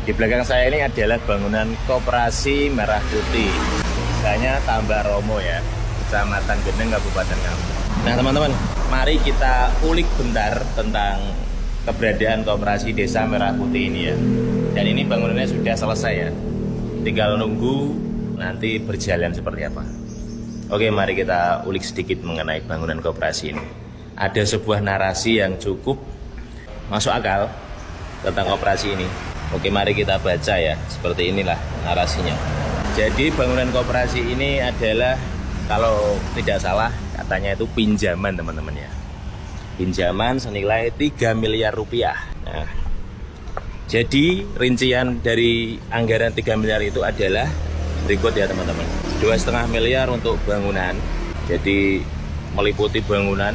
Di belakang saya ini adalah bangunan Koperasi Merah Putih, desanya Tambak Romo ya, Kecamatan Geneng, Kabupaten Ngawi. Nah teman-teman, mari kita ulik bentar tentang keberadaan Koperasi Desa Merah Putih ini ya. Dan ini bangunannya sudah selesai ya, tinggal nunggu nanti berjalan seperti apa. Oke, mari kita ulik sedikit mengenai bangunan koperasi ini. Ada sebuah narasi yang cukup masuk akal tentang koperasi ini. Oke, mari kita baca ya. Seperti inilah narasinya. Jadi bangunan koperasi ini adalah, kalau tidak salah katanya itu pinjaman teman-teman ya. Pinjaman senilai 3 miliar rupiah. Nah, jadi rincian dari anggaran 3 miliar itu adalah berikut ya teman-teman. 2,5 miliar untuk bangunan. Jadi meliputi bangunan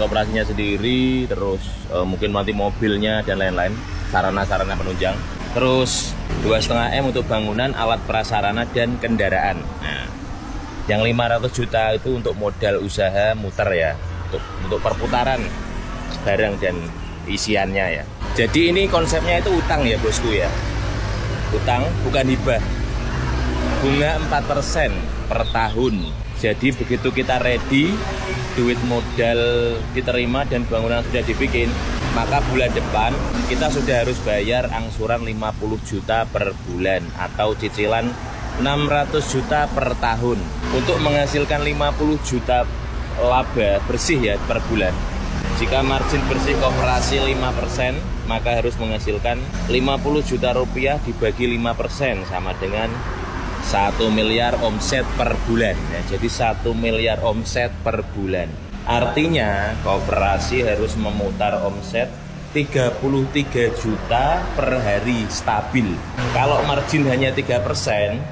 koperasinya sendiri, terus mungkin nanti mobilnya dan lain-lain, sarana-sarana penunjang. Terus 2,5 M untuk bangunan, alat prasarana dan kendaraan. Nah, yang 500 juta itu untuk modal usaha muter ya, untuk perputaran barang dan isiannya ya. Jadi ini konsepnya itu utang ya bosku ya. Utang bukan hibah. Bunga 4% per tahun. Jadi begitu kita ready, duit modal diterima dan bangunan sudah dibikin, maka bulan depan kita sudah harus bayar angsuran 50 juta per bulan atau cicilan 600 juta per tahun untuk menghasilkan 50 juta laba bersih ya per bulan. Jika margin bersih koperasi 5%, maka harus menghasilkan 50 juta rupiah dibagi 5% sama dengan 1 miliar omset per bulan ya. Jadi 1 miliar omset per bulan. Artinya koperasi harus memutar omset 33 juta per hari stabil. Kalau margin hanya 3%,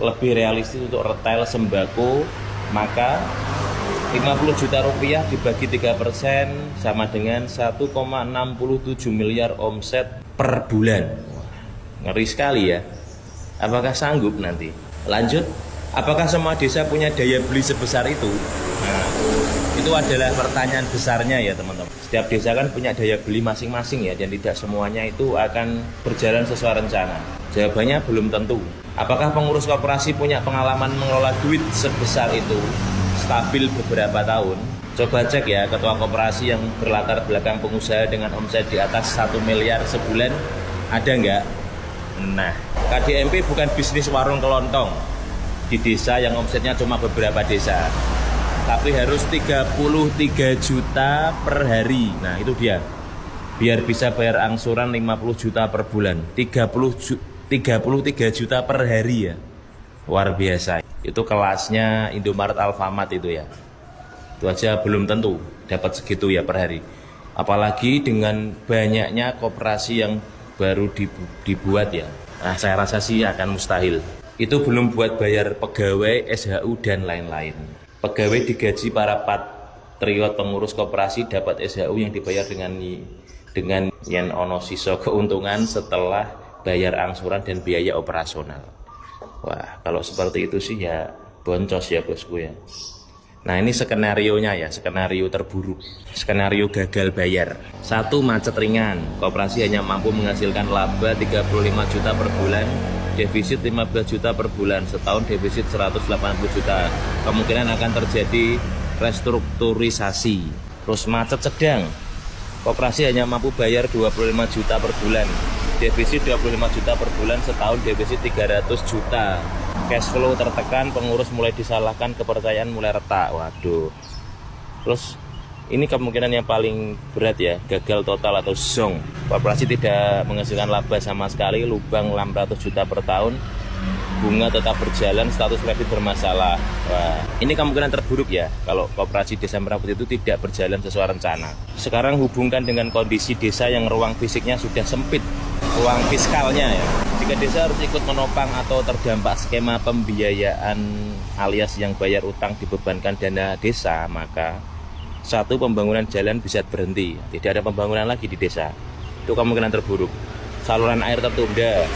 lebih realistis untuk retail sembako, maka 50 juta rupiah dibagi 3% sama dengan 1,67 miliar omset per bulan. Ngeri sekali ya. Apakah sanggup nanti? Lanjut, apakah semua desa punya daya beli sebesar itu? Nah, itu adalah pertanyaan besarnya ya teman-teman. Setiap desa kan punya daya beli masing-masing ya, dan tidak semuanya itu akan berjalan sesuai rencana. Jawabannya belum tentu. Apakah pengurus koperasi punya pengalaman mengelola duit sebesar itu stabil beberapa tahun? Coba cek ya, ketua koperasi yang berlatar belakang pengusaha dengan omset di atas 1 miliar sebulan, ada nggak? Nah, KDMP bukan bisnis warung kelontong di desa yang omsetnya cuma beberapa desa, tapi harus 33 juta per hari. Nah itu dia, biar bisa bayar angsuran 50 juta per bulan, 33 juta per hari ya. Luar biasa. Itu kelasnya Indomaret, Alfamart itu ya. Itu aja belum tentu dapat segitu ya per hari. Apalagi dengan banyaknya koperasi yang baru dibuat ya. Nah saya rasa sih akan mustahil. Itu belum buat bayar pegawai, SHU dan lain-lain. Pegawai digaji para patriot pengurus koperasi dapat SHU yang dibayar dengan yen ono sisa keuntungan setelah bayar angsuran dan biaya operasional. Wah, kalau seperti itu sih ya boncos ya bosku ya. Nah ini skenarionya ya, skenario terburuk, skenario gagal bayar. 1. Macet ringan, koperasi hanya mampu menghasilkan laba 35 juta per bulan, defisit 15 juta per bulan, setahun defisit 180 juta. Kemungkinan akan terjadi restrukturisasi. Terus macet sedang, koperasi hanya mampu bayar 25 juta per bulan, defisit 25 juta per bulan, setahun defisit 300 juta. Cash flow tertekan, pengurus mulai disalahkan, kepercayaan mulai retak. Waduh. Terus ini kemungkinan yang paling berat ya, gagal total atau zong. Koperasi tidak menghasilkan laba sama sekali, lubang 600 juta per tahun, bunga tetap berjalan, status kredit bermasalah. Wah, ini kemungkinan terburuk ya kalau koperasi Desa Merah Putih itu tidak berjalan sesuai rencana. Sekarang hubungkan dengan kondisi desa yang ruang fisiknya sudah sempit, ruang fiskalnya ya. Jika desa harus ikut menopang atau terdampak skema pembiayaan alias yang bayar utang dibebankan dana desa, maka 1. Pembangunan jalan bisa berhenti, tidak ada pembangunan lagi di desa. Itu kemungkinan terburuk. Saluran air tertunda,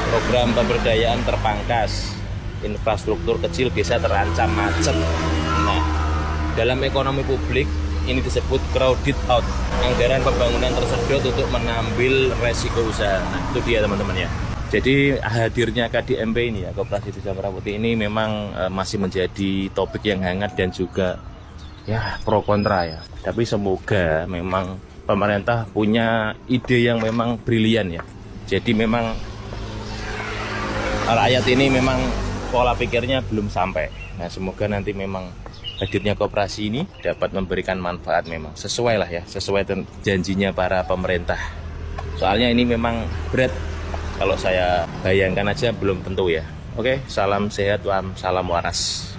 program pemberdayaan terpangkas, infrastruktur kecil desa terancam macet. Nah, dalam ekonomi publik ini disebut crowded out. Anggaran pembangunan tersedot untuk mengambil resiko usaha. Nah, itu dia teman-teman ya. Jadi hadirnya KDMP ini ya, Koperasi Desa Merah Putih ini memang masih menjadi topik yang hangat dan juga ya pro kontra ya. Tapi semoga memang pemerintah punya ide yang memang brilian ya. Jadi memang rakyat ini memang pola pikirnya belum sampai. Nah, semoga nanti memang hadirnya koperasi ini dapat memberikan manfaat memang sesuai lah ya, sesuai janjinya para pemerintah. Soalnya ini memang berat, kalau saya bayangkan aja belum tentu ya. Oke, salam sehat, salam waras.